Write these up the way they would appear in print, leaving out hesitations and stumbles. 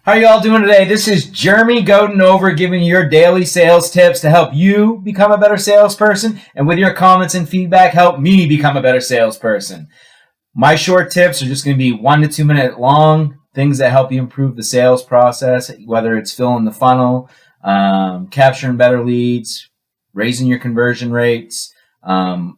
How are y'all doing today? This is Jeremy Godenover giving you your daily sales tips to help you become a better salesperson, and with your comments and feedback, help me become a better salesperson. My short tips are just going to be 1 to 2 minute long, things that help you improve the sales process, whether it's filling the funnel, capturing better leads, raising your conversion rates.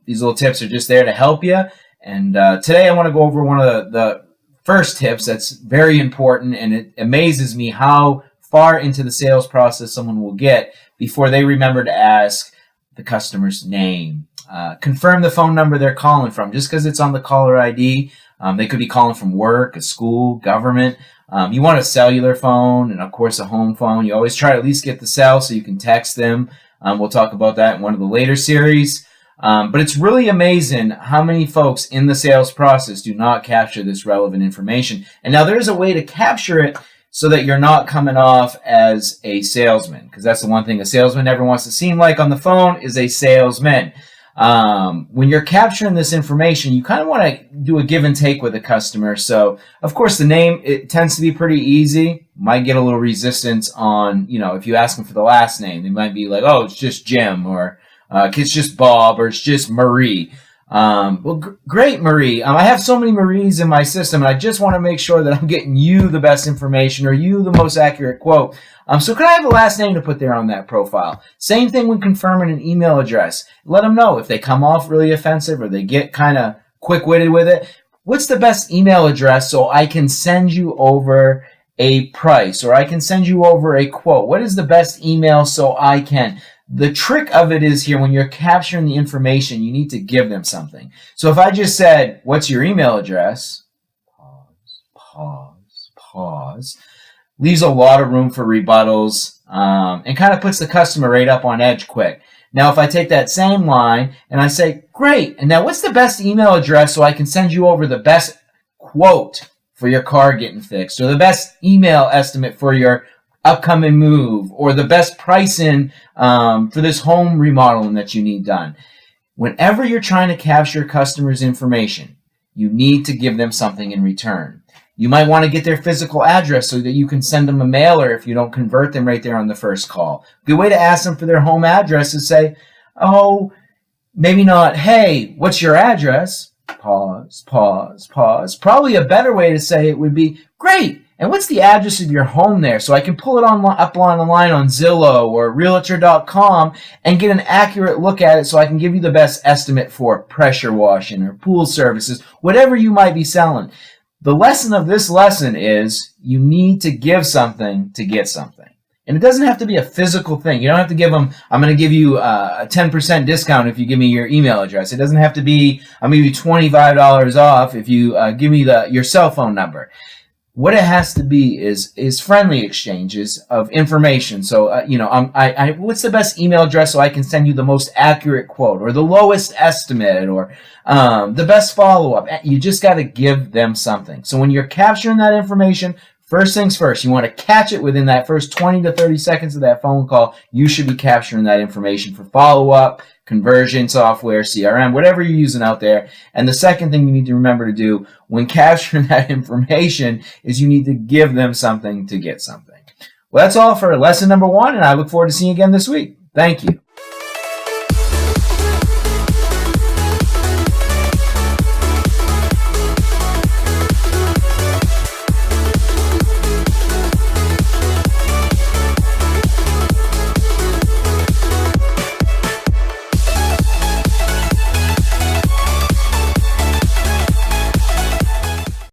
These little tips are just there to help you. And today I want to go over one of the first tips that's very important, and it amazes me how far into the sales process someone will get before they remember to ask the customer's name. Confirm the phone number they're calling from. Just because it's on the caller ID, they could be calling from work, a school, government. You want a cellular phone and, of course, a home phone. You always try to at least get the cell so you can text them. We'll talk about that in one of the later series. But it's really amazing how many folks in the sales process do not capture this relevant information. And now there's a way to capture it so that you're not coming off as a salesman, because that's the one thing a salesman never wants to seem like on the phone is a salesman. When you're capturing this information, you kind of want to do a give and take with the customer. So, of course, the name, it tends to be pretty easy. Might get a little resistance on, if you ask them for the last name, they might be like, oh, it's just Jim, or it's just Bob, or it's just Marie. Great, Marie. I have so many Maries in my system, and I just want to make sure that I'm getting you the best information or you the most accurate quote. So could I have a last name to put there on that profile? Same thing when confirming an email address. Let them know if they come off really offensive or they get kind of quick-witted with it. What's the best email address so I can send you over a price, or I can send you over a quote? What is the best email so I can? The trick of it is here, when you're capturing the information, you need to give them something. So if I just said, what's your email address? Pause. Leaves a lot of room for rebuttals, and kind of puts the customer right up on edge quick. Now, if I take that same line and I say, great, and now what's the best email address so I can send you over the best quote for your car getting fixed, or the best email estimate for your upcoming move, or the best pricing for this home remodeling that you need done. Whenever you're trying to capture customers' information, you need to give them something in return. You might want to get their physical address so that you can send them a mailer if you don't convert them right there on the first call. Good way to ask them for their home address is say, oh, maybe not, hey, what's your address? Pause. Probably a better way to say it would be, great. And what's the address of your home there? So I can pull it up on the line on Zillow or Realtor.com and get an accurate look at it so I can give you the best estimate for pressure washing or pool services, whatever you might be selling. The lesson of this lesson is you need to give something to get something. And it doesn't have to be a physical thing. You don't have to give them, I'm going to give you a 10% discount if you give me your email address. It doesn't have to be, I'm going to give you $25 off if you give me your cell phone number. What it has to be is friendly exchanges of information. So, what's the best email address so I can send you the most accurate quote, or the lowest estimate, or the best follow-up? You just got to give them something. So when you're capturing that information, first things first, you want to catch it within that first 20 to 30 seconds of that phone call. You should be capturing that information for follow-up, conversion software, CRM, whatever you're using out there. And the second thing you need to remember to do when capturing that information is you need to give them something to get something. Well, that's all for lesson number 1, and I look forward to seeing you again this week. Thank you.